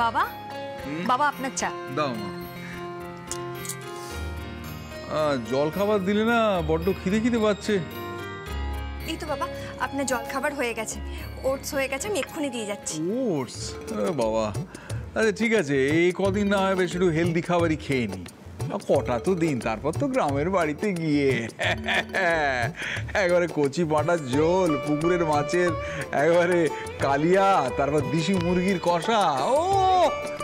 বাবা, বাবা আপনার চা দাও মা। জল খাবার দিলে না, বড্ড খিদে খিদে পাচ্ছে। এই তো বাবা আপনার জল খাবার হয়ে গেছে, ওটস হয়ে গেছে, আমি এক্ষুনি দিয়ে যাচ্ছি। ওটস? বাবা আচ্ছা ঠিক আছে, এই কদিন না হয় বেশ একটু হেলদি খাবারই খেয়ে নি, কটা তো দিন, তারপর তো গ্রামের বাড়িতে গিয়ে একবারে কচি পাঁটার ঝোল, পুকুরের মাছের একবারে কালিয়া, তারপর দেশি মুরগির কষা, ও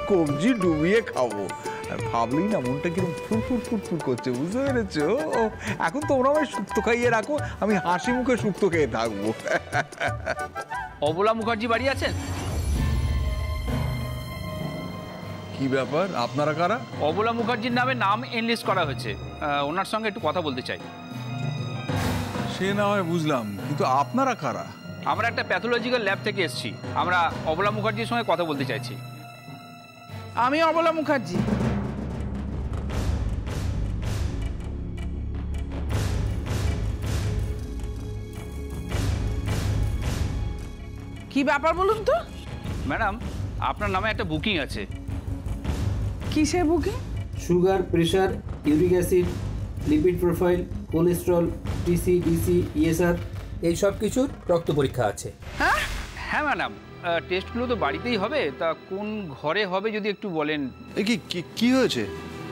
কবজি ডুবিয়ে খাবো। আর ভাবলেই না মনটা কিরকম ফুরফুর ফুরফুর করছে, বুঝতে পেরেছো? এখন তোমরা আমায় শুক্তো খাইয়ে রাখো, আমি হাসি মুখে শুক্তো খেয়ে থাকবো। অবলা মুখার্জি বাড়ি আছেন? কি ব্যাপার, আপনারা কারা? অবলা মুখার্জির নামে নাম এনলিস্ট করা হয়েছে, ওনার সঙ্গে একটু কথা বলতে চাই। সে না হয় বুঝলাম, কিন্তু আপনারা কারা? আমরা একটা প্যাথোলজিক্যাল ল্যাব থেকে এসেছি, আমরা অবলা মুখার্জির সঙ্গে কথা বলতে চাইছি। আমি অবলা মুখার্জি। কি ব্যাপার বলুন তো? ম্যাডাম, আপনার নামে একটা বুকিং আছে। কিসের booking? Sugar, pressure, uric acid, lipid profile, cholesterol, TC, DC, ESR, এই সব কিছুর রক্ত পরীক্ষা আছে। হ্যাঁ হ্যাঁ ম্যাডাম, টেস্টগুলো তো বাড়িতেই হবে, তা কোন ঘরে হবে যদি একটু বলেন। কি হয়েছে?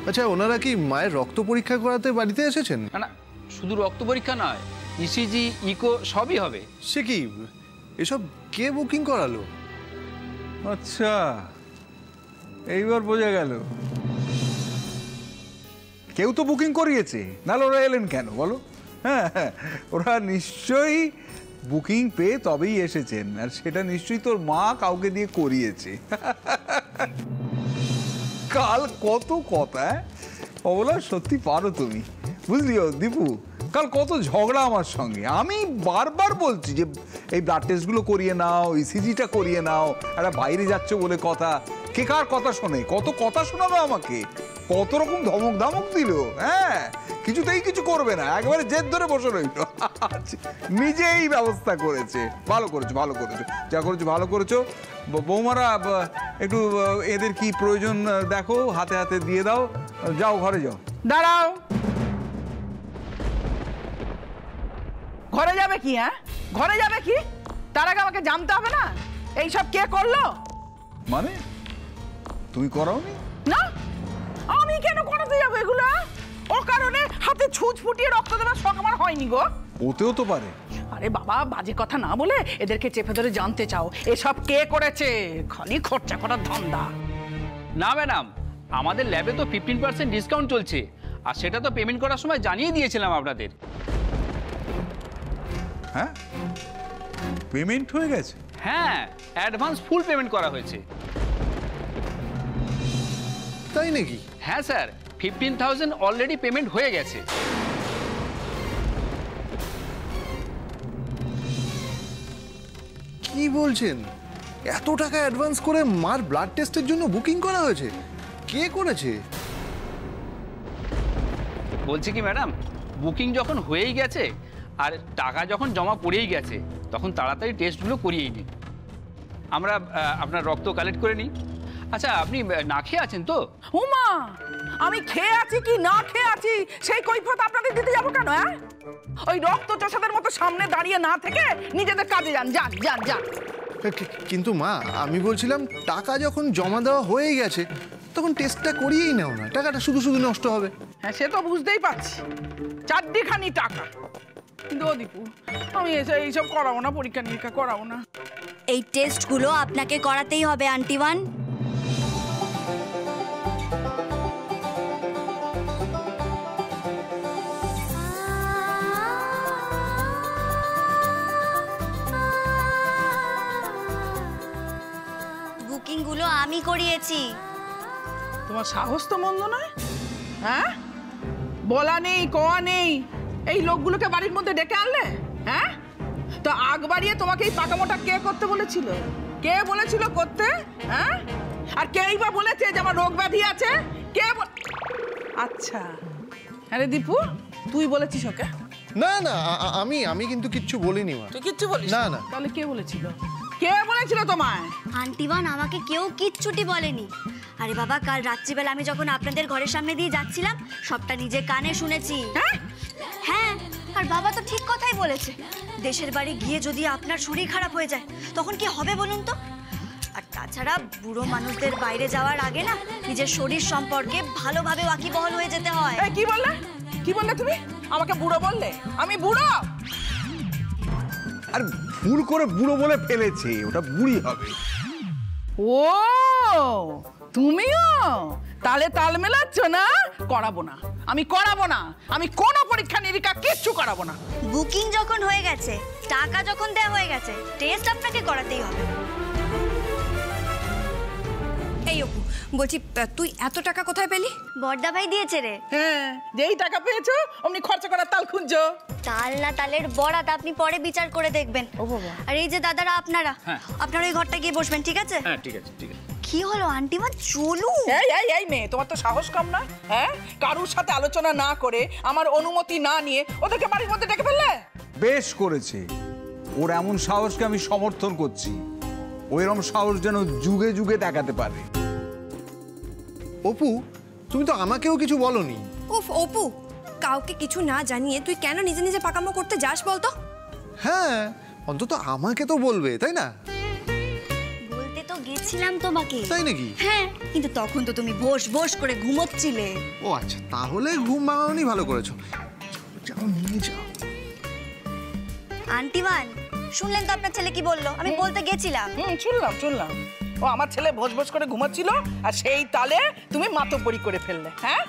আচ্ছা, ওনারা কি মায়ের রক্ত পরীক্ষা করাতে বাড়িতে এসেছেন? না না, শুধু রক্ত পরীক্ষা নয়, ইসিজি, ইকো সবই হবে। সে কি, এসব কে বুকিং করালো? আচ্ছা, এইবার বোঝা গেল, কেউ তো বুকিং করিয়েছে, নাহলে ওরা এলেন কেন বলো? হ্যাঁ, ওরা নিশ্চয়ই বুকিং পেয়ে তবেই এসেছেন, আর সেটা নিশ্চয়ই তোর মা কাউকে দিয়ে করিয়েছে। কাল কত কথা, অবলা সত্যি পারো তুমি, বুঝলিও দীপু? কাল কত ঝগড়া আমার সঙ্গে, আমি বারবার বলছি যে এই ব্লাড টেস্টগুলো করিয়ে নাও, ইসিজিটা করিয়ে নাও, একটা বাইরে যাচ্ছে বলে কথা, কে কার কথা শোনে? কত কথা শোনাবে আমাকে, কত রকম ধমক ধামক দিল। হ্যাঁ, কিছুতেই কিছু করবে না, একবারে জেদ ধরে বসে রইল। নিজেই ব্যবস্থা করেছে। ভালো করেছো, ভালো করেছো, যা করেছো ভালো করেছো। বৌমারা একটু এদের কি প্রয়োজন দেখো, হাতে হাতে দিয়ে দাও, যাও ঘরে যাও। দাঁড়াও, ঘরে যাবে কি? হ্যাঁ, ঘরে যাবে কি? তার আগে আমাকে জানতে হবে না এইসব কে করলো? মানে তুমি করাওনি? না, আমি কেন করাতে যাবো এগুলো? ও কারণে হাতে ছুঁচ ফুটিয়ে রক্ত দেওয়ার শখ আমার হয়নি গো। ওতেও তো পারে। আরে বাবা, বাজে কথা না বলে এদেরকে চেপে ধরে জানতে চাও এসব কে করেছে, খালি খরচা করার ধান্দা। না ম্যাডাম, আমাদের ল্যাবে তো 15% ডিসকাউন্ট চলছে, আর সেটা তো পেমেন্ট করার সময় জানিয়ে দিয়েছিলাম আপনাদের। হ্যাঁ, পেমেন্ট হয়ে গেছে? হ্যাঁ, অ্যাডভান্স ফুল পেমেন্ট করা হয়েছে। তাই নাকি? হ্যাঁ স্যার, 15,000 অলরেডি পেমেন্ট হয়ে গেছে। কি বলছেন? এত টাকা অ্যাডভান্স করে মার ব্লাড টেস্টের জন্য বুকিং করা হয়েছে? কে করেছে? বলছি কি ম্যাডাম, বুকিং যখন হয়েই গেছে আর টাকা যখন জমা পড়েই গেছে, তখন তাড়াতাড়ি টেস্টগুলো করিয়েই নিন, আমরা আপনার রক্ত কালেক্ট করে নিই। আচ্ছা, আপনি না খেয়ে আছেন তো? উমা, আমি খেয়ে আছি কি না খেয়ে আছি সেই কৈফিয়ত আপনাদের দিতে যাবো কেন? হ্যাঁ, ওই রক্ত চষাদের মতো সামনে দাঁড়িয়ে না থেকে নিজেদের কাজে যান, যান যান যান। কিন্তু মা, আমি বলছিলাম টাকা যখন জমা দেওয়া হয়ে গেছে তখন টেস্টটা করিয়েই নাও না, টাকাটা শুধু শুধু নষ্ট হবে। হ্যাঁ, সে তো বুঝতেই পারছি, চারদিখানি টাকা। কিন্তু ও দীপু, আমি এইসব করাবো না, পরীক্ষা নিরীক্ষা করাবো না। এই টেস্টগুলো আপনাকে করাতেই হবে আন্টিওয়ান। বুকিংগুলো আমি করিয়েছি। তোমার সাহস তো মন্দ নয়। হ্যাঁ, বলা নেই কওয়া নেই, এই লোকগুলোকে বাড়ির মধ্যে ডেকে আনলে। হ্যাঁ, তো আগ বাড়িয়ে তোমাকে এই পাকামোটা কে করতে বলেছিল? কে বলেছিল করতে? হ্যাঁ, আর কেই বা বলেছে যে আমার রোগ ব্যাধি আছে? কে? আচ্ছা, আরে দীপু, তুই বলেছিস ওকে? না না, আমি কিন্তু কিচ্ছু বলিনি মা। তুই কিচ্ছু বলিস না? না, তাহলে কে বলেছিল? কে বলেছিল তোমায়? আন্টিবান আমাকে কেউ কিচ্ছুটি বলেনি। আরে বাবা, কাল রাত্রিবেলা আমি যখন আপনাদের ঘরের সামনে দিয়ে যাচ্ছিলাম সবটা নিজে কানে শুনেছি। হ্যাঁ, আর বাবা তো ঠিক কথাই বলেছে। দেশের বাড়ি গিয়ে যদি আপনার শরীর খারাপ হয়ে যায় তখন কি হবে বলুন তো? আর তাছাড়া বুড়ো মানুষদের বাইরে যাওয়ার আগে না নিজের শরীর সম্পর্কে ভালোভাবে ওয়াকিবহাল হয়ে যেতে হয়। কি বললে? কি বললে তুমি? আমাকে বুড়ো বললে? আমি বুড়ো? আর ভুল করে বুড়ো বলে ফেলেছে, ওটা বুড়ি হবে। ও তুমিও তালে তাল মেলাচ্ছ না? করাবো না, আমি করাবো না, আমি কোনো পরীক্ষা নিরীক্ষা কিচ্ছু করাবো না। বুকিং যখন হয়ে গেছে, টাকা যখন দেওয়া হয়ে গেছে, টেস্ট আপনাকে করাতেই হবে। এই অপু, বলছি তুই এত টাকা কোথায় পেলি? বড়দা ভাই দিয়েছে রে। হ্যাঁ, যেই টাকা পেয়েছো অমনি খরচা করার তাল খুঁজছো। তাল না তালের বরাত আপনি পরে বিচার করে দেখবেন। ও বাবা। আর এই যে দাদারা আপনারা, আপনারা ওই ঘরটা গিয়ে বসবেন, ঠিক আছে? হ্যাঁ ঠিক আছে ঠিক আছে। কি হলো আন্টিমা, চলুন। এই মেয়ে, তোমার তো সাহস কম না? হ্যাঁ, কারুর সাথে আলোচনা না করে, আমার অনুমতি না নিয়ে ওদেরকে বাড়ির মধ্যে ডেকে ফেললে। বেশ করেছে, ওর এমন সাহসকে আমি সমর্থন করছি। ওইরকম সাহস যেন যুগে যুগে দেখাতে পারে। অপু, তুমি তো আমাকেও কিছু বলনি। উফ অপু, কাউকে কিছু না জানিয়ে তুই কেন নিজে নিজে পাকামো করতে যাস বলতো? হ্যাঁ, অন্তত আমাকে তো বলবে, তাই না? বলতে তো গেছিলাম তোমাকে। তাই নাকি? হ্যাঁ, কিন্তু তখন তো তুমি বস বস করে ঘুমোচ্ছিলে। ও আচ্ছা, তাহলে ঘুম ভাঙানি ভালো করেছো। যাও নিয়ে যাও। আন্টিমান, শুনলেন তো আপনার ছেলে কি বললো? আমি বলতে গেছিলাম। শুনলাম। ও আমার ছেলে ভোজ ভোজ করে ঘুমাচ্ছিল, আর সেই তালে তুমি মাতব্বরি করে ফেললে। হ্যাঁ,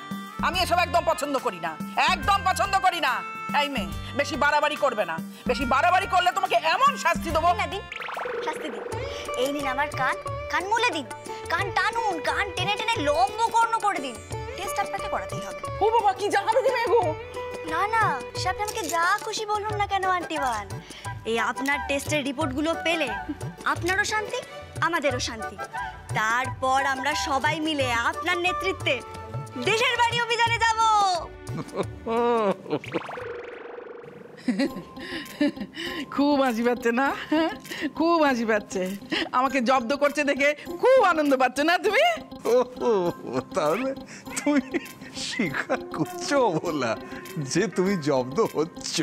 আমি এসব একদম পছন্দ করি না, একদম পছন্দ করি না। এই মেয়ে, বেশি বাড়াবাড়ি করবে না। বেশি বাড়াবাড়ি করলে তোমাকে এমন শাস্তি দেবো। না দিন, শাস্তি দিন। এই নিন আমার কান, কান মুলে দিন, কান টানুন, কান টেনে টেনে লম্বকর্ণ করে দিন। টেস্ট আপনাকে করাতেই হবে। ও বাবা, কি জানাবে দিবে গো? না না, সে আপনি আমাকে যা খুশি বলুন না কেন আন্টিবান, এই আপনার টেস্টের রিপোর্টগুলো পেলে আপনারও শান্তি, আমাদেরও শান্তি। তারপর আমরা সবাই মিলে আপনার নেতৃত্বে দেশের বাড়ি অভিযানে যাব। খুব হাসি পাচ্ছে না? খুব হাসি পাচ্ছে। আমাকে জব্দ করছে দেখে খুব আনন্দ পাচ্ছ না তুমি? তাহলে তুমি স্বীকার করছো বলা যে তুমি জব্দ হচ্ছ?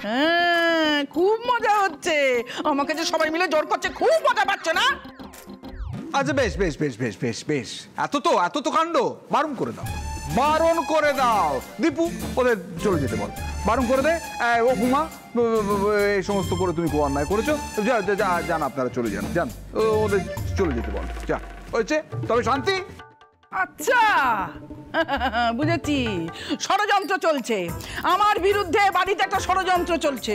হ্যাঁ, খুব মজা হচ্ছে। আমাকে যে সবাই মিলে জোর করছে, খুব মজা পাচ্ছ না? আচ্ছা বেশ বেশ বেশ বেশ বেশ বেশ, এত তো কাণ্ড, বারণ করে দাও, বারণ করে দাও। দীপু, ওদের চলে যেতে বল, বারণ করে দে। ও ঘুমা, এই সমস্ত করে তুমি খুব অন্যায় করেছো। যান, আপনারা চলে যান, ওদের চলে যেতে বল। যা, হয়েছে, তবে শান্তি। আচ্ছা, বুঝেছি, ষড়যন্ত্র চলছে আমার বিরুদ্ধে। বাড়িতে একটা ষড়যন্ত্র চলছে।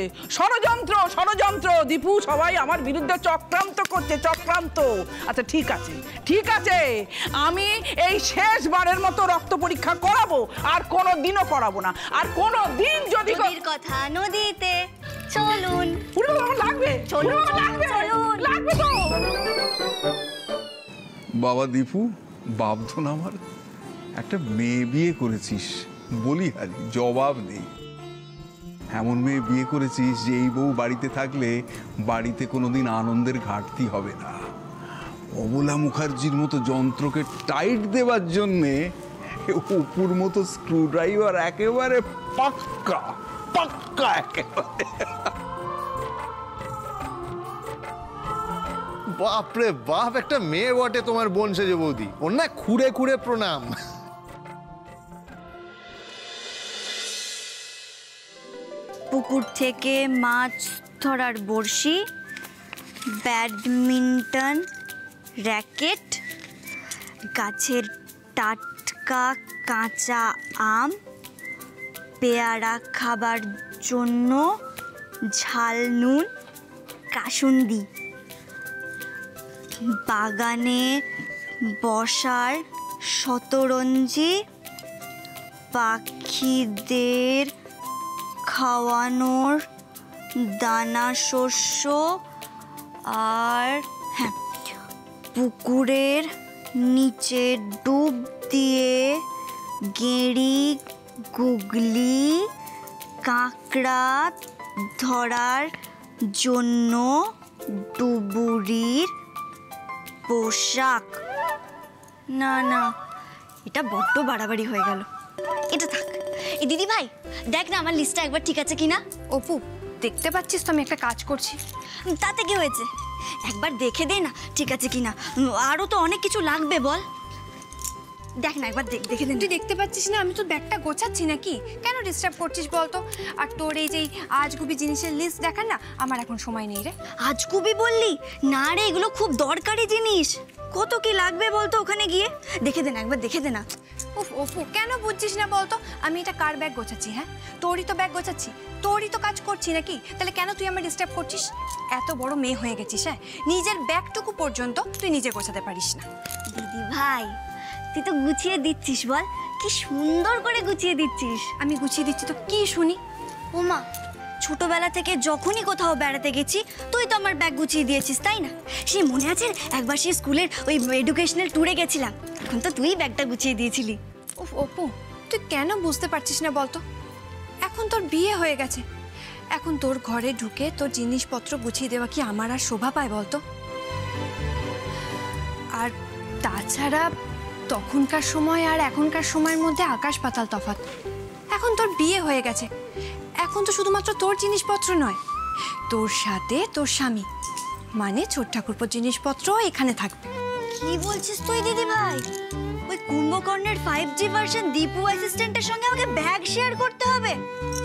ষড়যন্ত্র দীপু, সবাই আমার বিরুদ্ধে চক্রান্ত করছে, চক্রান্ত। আচ্ছা ঠিক আছে, আমি এই শেষবারের মতো রক্ত পরীক্ষা করাবো, আর কোনো দিনও করাবো না। আর কোনো দিন যদি নদীর কথা নদীতে, চলুন। লাগবে তো। বাবা দীপু, বাবধন আমার, একটা মেয়ে বিয়ে করেছিস, বলি হারি জবাব নেই। এমন মেয়ে বিয়ে করেছিস যে এই বউ বাড়িতে থাকলে বাড়িতে কোনোদিন আনন্দের ঘাটতি হবে না। অবলা মুখার্জির মতো যন্ত্রকে টাইট দেওয়ার জন্যে অপুর মতো স্ক্রুড্রাইভার একেবারে পাক্কা একেবারে। বাপরে বাপ, একটা মেয়ে বটে তোমার বোন সেজে বৌদি। ওর না খুঁড়ে খুঁড়ে প্রণাম। পুকুর থেকে মাছ ধরার বড়শি, ব্যাডমিন্টন র্যাকেট, গাছের টাটকা কাঁচা আম, পেয়ারা খাবার জন্য ঝাল নুন, কাসুন্দি, বাগানে বসার শতরঞ্জি, পাখিদের খাওয়ানোর দানা শস্য, আর হ্যাঁ, পুকুরের নিচে ডুব দিয়ে গেঁড়ি, গুগলি, কাঁকড়া ধরার জন্য ডুবুরির পোশাক। না না, এটা বড্ড বাড়াবাড়ি হয়ে গেল, এটা থাক। এই দিদি ভাই দেখ না আমার লিস্টটা একবার ঠিক আছে কিনা। অপু, দেখতে পাচ্ছিস তো আমি একটা কাজ করছি। তাতে কি হয়েছে, একবার দেখে দে না ঠিক আছে কিনা। আরো তো অনেক কিছু লাগবে, বল। দেখ না একবার দেখে দে। তুই দেখতে পাচ্ছিস না আমি তো ব্যাগটা গোছাচ্ছি নাকি? কেন ডিস্টার্ব করছিস বলতো? আর তোর এই যে আজগুবি জিনিসের লিস্ট দেখান না, আমার এখন সময় নেই রে। আজগুবি বললি? না রে, এগুলো খুব দরকারি জিনিস। কত কি লাগবে বলতো ওখানে গিয়ে? দেখে দে না একবার, দেখে দে না। উফ অপু, কেন বুঝছিস না বলতো? আমি এটা কার ব্যাগ গোছাচ্ছি? হ্যাঁ, তোরই তো ব্যাগ গোছাচ্ছি, তোরই তো কাজ করছি নাকি? তাহলে কেন তুই আমার ডিস্টার্ব করছিস? এত বড় মেয়ে হয়ে গেছিস, হ্যাঁ, নিজের ব্যাগটুকু পর্যন্ত তুই নিজে গোছাতে পারিস না। দিদি ভাই তুই তো গুছিয়ে দিচ্ছিস, বল কি সুন্দর করে গুছিয়ে দিচ্ছিস। আমি গুছিয়ে দিচ্ছি তো কি শুনি? ওমা, ছোটবেলা থেকে যখনই কোথাও বেড়াতে গেছি তুই তো আমার ব্যাগ গুছিয়ে দিয়েছিস, তাই না? সে মনে আছে একবার সে স্কুলের ওই এডুকেশনাল ট্যুরে গেছিলাম, তখন তো তুই ব্যাগটা গুছিয়ে দিয়েছিলি। উফ অপু, তুই কেন বুঝতে পারছিস না বলতো? এখন তোর বিয়ে হয়ে গেছে, এখন তোর ঘরে ঢুকে তোর জিনিসপত্র গুছিয়ে দেওয়া কি আমার আর শোভা পায় বলতো? আর তাছাড়া তখনকার সময় আর এখনকার সময়ের মধ্যে আকাশ পাতাল তফাৎ। এখন তোর বিয়ে হয়ে গেছে, এখন তো শুধুমাত্র তোর জিনিসপত্র নয়, তোর সাথে তোর স্বামী মানে ছোট ঠাকুরপোর জিনিসপত্র এখানে থাকবে। কি বলছিস তুই দিদি ভাই? ওই কুম্ভকর্ণের 5G ভার্সন দীপু অ্যাসিস্ট্যান্টের সঙ্গে আমাকে ব্যাগ শেয়ার করতে হবে?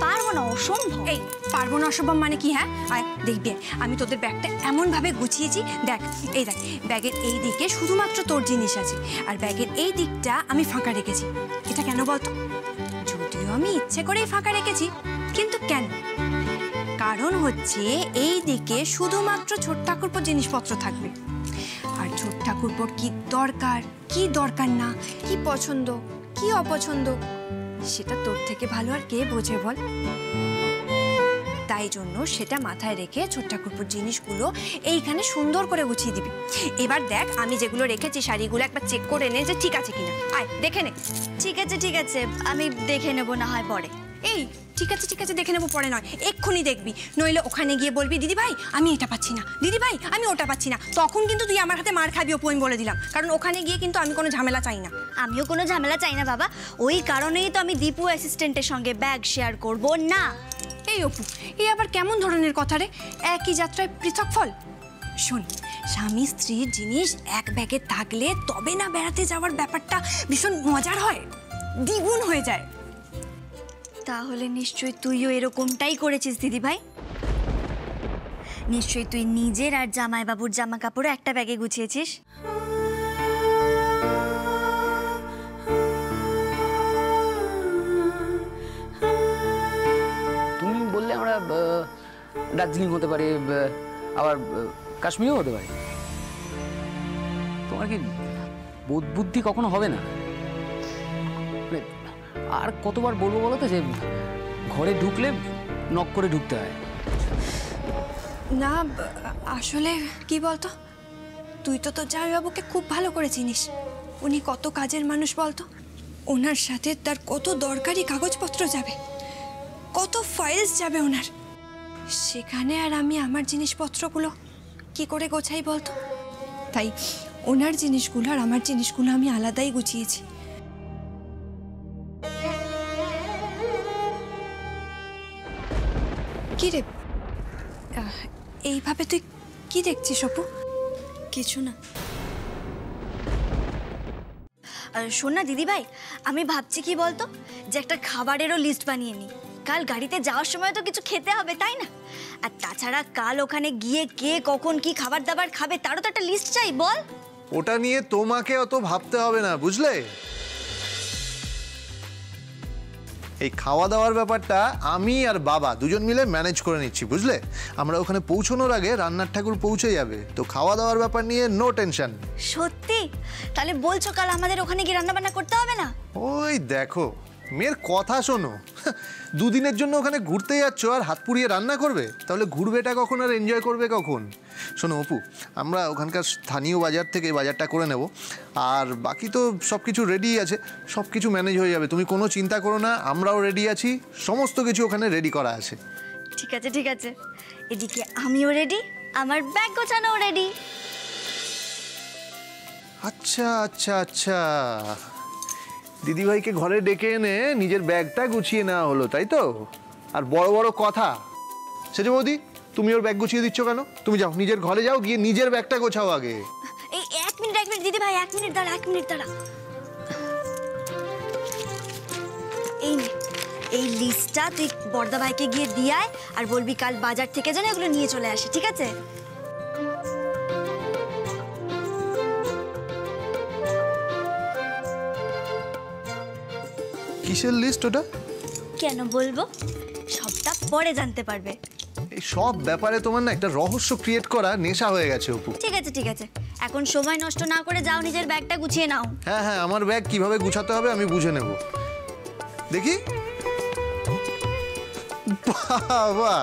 পারবো না, অসম্ভব। এই পারবো না অসম্ভব মানে কি? হ্যাঁ, আয় দেখবি আমি তোদের ব্যাগটা এমনভাবে গুছিয়েছি, দেখ এই দেখ, ব্যাগের এই দিকে শুধুমাত্র তোর জিনিস আছে আর ব্যাগের এই দিকটা আমি ফাঁকা রেখেছি। এটা কেন বলতো? যদিও আমি ইচ্ছে করেই ফাঁকা রেখেছি, কিন্তু কেন? কারণ হচ্ছে এই দিকে শুধুমাত্র ছোট ঠাকুরপোর জিনিসপত্র থাকবে, আর ছোট ঠাকুরপোর কি দরকার কি দরকার না, কি পছন্দ কি অপছন্দ, সেটা তোর থেকে ভালো আর কে বোঝে বল? তাই জন্য সেটা মাথায় রেখে ছোট ঠাকুরপোর জিনিসগুলো এইখানে সুন্দর করে গুছিয়ে দিবি। এবার দেখ আমি যেগুলো রেখেছি শাড়িগুলো একবার চেক করে নে যে ঠিক আছে কিনা। আয় দেখে নে। ঠিক আছে, আমি দেখে নেবো না হয় পরে। এই ঠিক আছে দেখে নেবো পরে নয়, এক্ষুনি দেখবি, নইলে ওখানে গিয়ে বলবি দিদি ভাই আমি এটা পাচ্ছি না, দিদি ভাই আমি ওটা পাচ্ছি না, তখন কিন্তু তুই আমার হাতে মার খাবি অপু, আমি বলে দিলাম। কারণ ওখানে গিয়ে কিন্তু আমি কোনো ঝামেলা চাই না। আমিও কোনো ঝামেলা চাই না বাবা, ওই কারণেই তো আমি দীপু অ্যাসিস্ট্যান্টের সঙ্গে ব্যাগ শেয়ার করব না। এই অপু, এই আবার কেমন ধরনের কথা রে? একই যাত্রায় পৃথক ফল। শোন, স্বামী স্ত্রীর জিনিস এক ব্যাগে থাকলে তবে না বেড়াতে যাওয়ার ব্যাপারটা ভীষণ মজার হয়, দ্বিগুণ হয়ে যায়। তাহলে নিশ্চয়ই তুইও এরকমটাই করেছিস দিদি ভাই। নিশ্চয়ই তুই নিজের আর জামাইবাবুর জামা কাপড়ও একটা ব্যাগে গুছিয়েছিস। তুমি বললে আমরা দার্জিলিং হতে পারে, আবার কাশ্মীরও হতে পারে। তোমার কি বোধ বুদ্ধি কখনো হবে না? মানে আর কতবার বলবো বলো তো যে ঘরে ঢুকলে নক করে ঢুকতে হয়। না আসলে কি বলতো, তুই তো তোর জামাইবাবুকে খুব ভালো করে চিনিস, উনি কত কাজের মানুষ বলতো। ওনার সাথে তার কত দরকারি কাগজপত্র যাবে, কত ফাইলস যাবে ওনার, সেখানে আর আমি আমার জিনিসপত্রগুলো কি করে গোছাই বলতো? তাই ওনার জিনিসগুলো আর আমার জিনিসগুলো আমি আলাদাই গুছিয়েছি। কি রে, এইভাবে তুই কি দেখছিস অপু? কিছু না। শোন না দিদি ভাই, আমি ভাবছি কি বলতো, যে একটা খাবারেরও লিস্ট বানিয়ে নিই। কাল গাড়িতে যাওয়ার সময় তো কিছু খেতে হবে, তাই না? আর তাছাড়া কাল ওখানে গিয়ে কে কখন কি খাবার দাবার খাবে তারও তো একটা লিস্ট চাই, বল। ওটা নিয়ে তোমাকে অত ভাবতে হবে না, বুঝলে? এই খাওয়া দাওয়ার ব্যাপারটা আমি আর বাবা দুজন মিলে ম্যানেজ করে নিচ্ছি, বুঝলে? আমরা ওখানে পৌঁছানোর আগে রান্নার ঠাকুর পৌঁছে যাবে, তো খাওয়া দাওয়ার ব্যাপার নিয়ে নো টেনশন। সত্যি? তাহলে বলছো কাল আমাদের ওখানে গিয়ে রান্না বান্না করতে হবে না? ওই দেখো, মেয়ের কথা শোনো। দুদিনের জন্য ওখানে ঘুরতে যাচ্ছ আর হাত পুড়িয়ে রান্না করবে? তাহলে ঘুরবেটা কখন আর এনজয় করবে কখন? শোনো অপু, আমরা ওখানকার স্থানীয় বাজার থেকে বাজারটা করে নেব, আর বাকি তো সব কিছু রেডি আছে, সব কিছু ম্যানেজ হয়ে যাবে, তুমি কোনো চিন্তা করো না, আমরাও রেডি আছি, সমস্ত কিছু ওখানে রেডি করা আছে। ঠিক আছে, এদিকে আমিও রেডি, আমার ব্যাগ গোছানো রেডি। আচ্ছা আচ্ছা আচ্ছা, দিদিভাইকে ঘরে ডেকে এনে নিজের ব্যাগটা গুছিয়ে নেওয়া হলো, তাই তো? আর বড় বড় কথা। সেজ বৌদি, তুমি ওর ব্যাগ গুছিয়ে দিচ্ছ কেন? তুমি যাও, নিজের ঘরে যাও, গিয়ে নিজের ব্যাগটা গোছাও আগে। এই এক মিনিট দিদি ভাই, 1 মিনিট দাঁড়া, 1 মিনিট দাঁড়া। এই নে, এই লিস্টটা তুই বড়দা ভাইকে গিয়ে দিয়ে আয়, আর বলবি কাল বাজার থেকে যেন এগুলো নিয়ে চলে আসে, ঠিক আছে? কিসের লিস্ট ওটা? কেন বলবো? সবটা পরে জানতে পারবে। এই সব ব্যাপারে তোমার না একটা রহস্য ক্রিয়েট করা নেশা হয়ে গেছে অপু। ঠিক আছে, এখন সময় নষ্ট না করে যাও, নিজের ব্যাগটা গুছিয়ে নাও। হ্যাঁ হ্যাঁ, আমার ব্যাগ কিভাবে গুছাতে হবে আমি বুঝে নেব। দেখি, বাবা,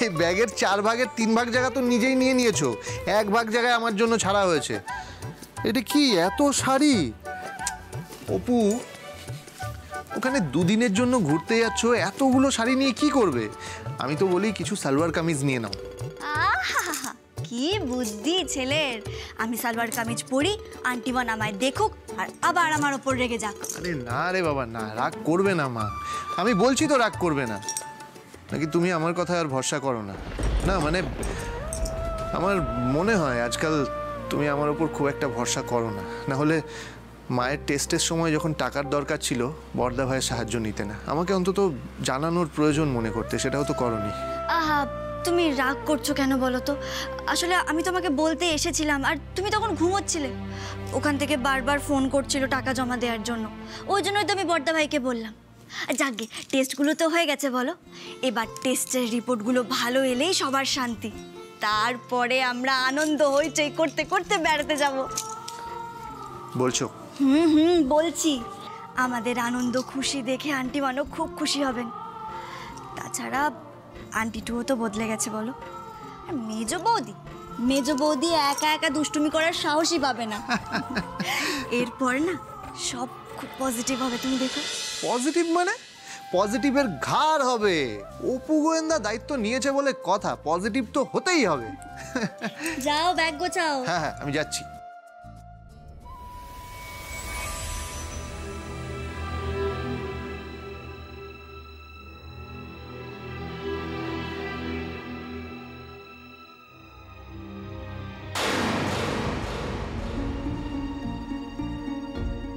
এই ব্যাগের 4 ভাগের 3 ভাগ জায়গা তো নিজেই নিয়ে নিয়েছো, 1 ভাগ জায়গায় আমার জন্য ছাড়া হয়েছে। এটা কি এত শাড়ি? অপু, ওখানে 2 দিনের জন্য ঘুরতে যাচ্ছ, এতগুলো শাড়ি নিয়ে কি করবে? আমি তো বলি কিছু সালোয়ার কামিজ নিয়ে নাও। আহা, কি বুদ্ধি ছেলের! আমি সালোয়ার কামিজ পরি, আন্টিমা আমায় দেখুক আর আবার আমার ওপর রেগে যাক। আরে না রে বাবা, না, রাগ করবে না মা, আমি বলছি তো রাগ করবে না। নাকি তুমি আমার কথা আর ভরসা করো না? না মানে আমার মনে হয় আজকাল তুমি আমার ওপর খুব একটা ভরসা করো না। না হলে মায়ের টেস্টের সময় যখন টাকার দরকার ছিল, বড়দা ভাইয়ের সাহায্য নিতে না, আমাকে অন্তত জানানোর প্রয়োজন মনে করতে, সেটাও তো করোনি। আহা, তুমি রাগ করছো কেন বলো তো? আসলে আমি তোমাকে বলতে এসেছিলাম, আর তুমি তখন ঘুমোচ্ছিলে। ওখান থেকে বারবার ফোন করছিল টাকা জমা দেওয়ার জন্য, ওই জন্যই তো আমি বড়দা ভাইকে বললাম। আর যাকগে, টেস্টগুলো তো হয়ে গেছে বলো, এবার টেস্টের রিপোর্টগুলো ভালো এলেই সবার শান্তি। তারপরে আমরা আনন্দ হইচই করতে করতে বেড়াতে যাব। বলছো? বলছি। আমাদের আনন্দ খুশি দেখে আন্টি মানো খুব খুশি হবেন। তাছাড়া আন্টিটুও তো বদলে গেছে বলো। আর মেজ বৌদি একা একা দুষ্টুমি করার সাহসই পাবে না। এরপর না সব খুব পজিটিভ হবে, তুমি দেখো। পজিটিভ মানে? পজিটিভের ঘাড় হবে। অপু গোয়েন্দা দায়িত্ব নিয়েছে বলে কথা, পজিটিভ তো হতেই হবে। যাও, ব্যাগ গোছাও। হ্যাঁ হ্যাঁ, আমি যাচ্ছি।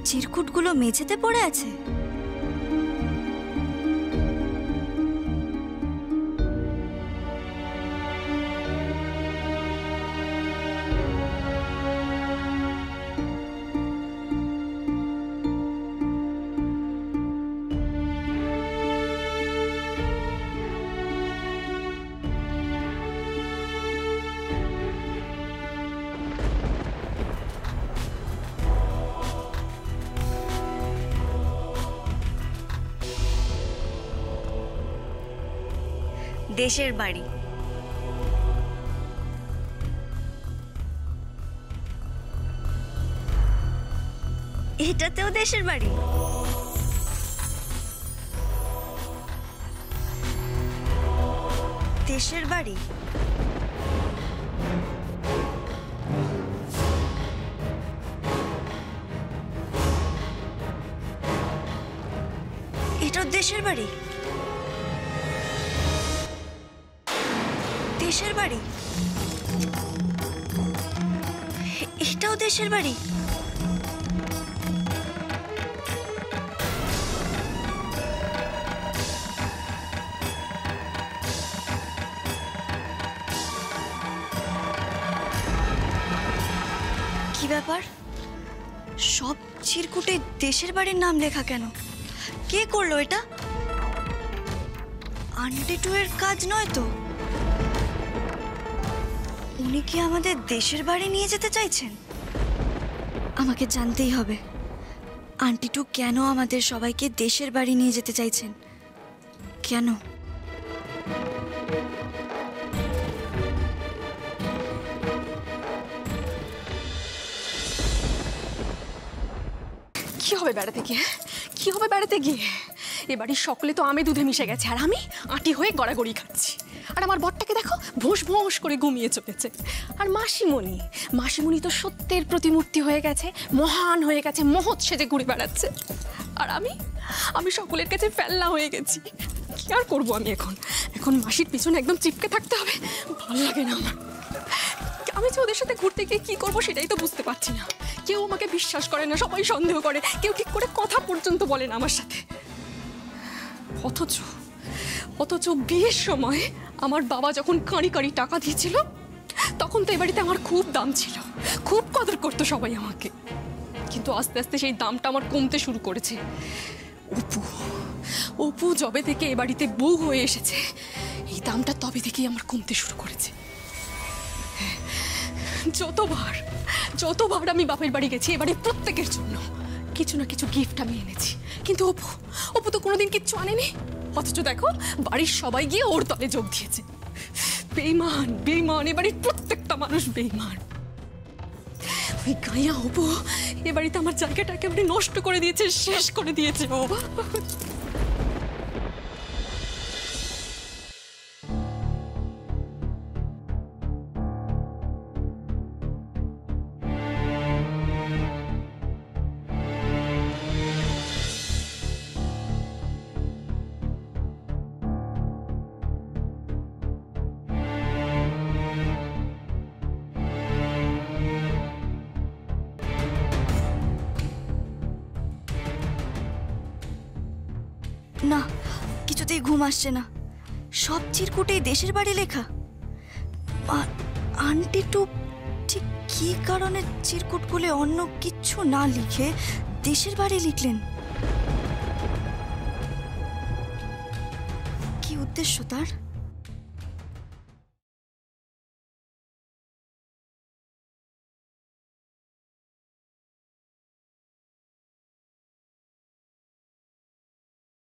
চিরকুটগুলো মেঝেতে পড়ে আছে। দেশের বাড়ি। এটাতেও দেশের বাড়ি। দেশের বাড়ি। এটাও দেশের বাড়ি। দেশের বাড়ি। এটাও দেশের বাড়ি। কি ব্যাপার, সব চিরকুটে দেশের বাড়ির নাম লেখা কেন? কে করলো এটা? আন্টি টু এর কাজ নয় তো? উনি কি আমাদের দেশের বাড়ি নিয়ে যেতে চাইছেন? আমাকে জানতেই হবে আন্টি টু কেন আমাদের সবাইকে দেশের বাড়ি নিয়ে যেতে চাইছেন। কেন? কি হবে বেড়াতে গিয়ে? কি হবে বেড়াতে গিয়ে? এ বাড়ির সকলে তো আমি দুধে মিশে গেছে, আর আমি আঁটি হয়ে গড়াগড়ি খাচ্ছি। আর আমার বরটাকে দেখো ভোঁস ভোঁস করে ঘুমিয়ে চলেছে। আর মাসিমণি তো সত্যের প্রতিমূর্তি হয়ে গেছে, মহান হয়ে গেছে, মহৎ সেজে ঘুরে বেড়াচ্ছে। আর আমি সকলের কাছে ফেলনা হয়ে গেছি। কি আর করবো আমি এখন মাসির পিছনে একদম চিপকে থাকতে হবে, ভালো লাগে না আমার। আমি যে ওদের সাথে ঘুরতে গিয়ে কি করবো সেটাই তো বুঝতে পারছি না। কেউ আমাকে বিশ্বাস করে না, সবাই সন্দেহ করে, কেউ ঠিক করে কথা পর্যন্ত বলে না আমার সাথে। অথচ বিয়ের সময় আমার বাবা যখন কাঁড়ি কাঁড়ি টাকা দিয়েছিল, তখন তো এ বাড়িতে আমার খুব দাম ছিল, খুব কদর করতো সবাই আমাকে। কিন্তু আস্তে আস্তে সেই দামটা আমার কমতে শুরু করেছে। অপু যবে থেকে এ বাড়িতে বউ হয়ে এসেছে, এই দামটা তবে থেকেই আমার কমতে শুরু করেছে। যতবার আমি বাপের বাড়ি গেছি এবারে প্রত্যেকের জন্য কিছু না কিছু গিফট আমি এনেছি, কিন্তু অপু তো কোনোদিন কিচ্ছু আনেনি। অথচ দেখো বাড়ির সবাই গিয়ে ওর দলে যোগ দিয়েছে। বেইমান এ বাড়ির প্রত্যেকটা মানুষ বেইমান। ওই গাইয়া অপু এ বাড়িতে আমার জায়গাটা একেবারে নষ্ট করে দিয়েছে, শেষ করে দিয়েছে ও। না, কিছুতেই ঘুম আসছে না। সব চিরকুটেই দেশের বাড়ি লেখা। আন্টি টু ঠিক কী কারণে চিরকুটগুলো অন্য কিচ্ছু না লিখে দেশের বাড়ি লিখলেন? কি উদ্দেশ্য তার?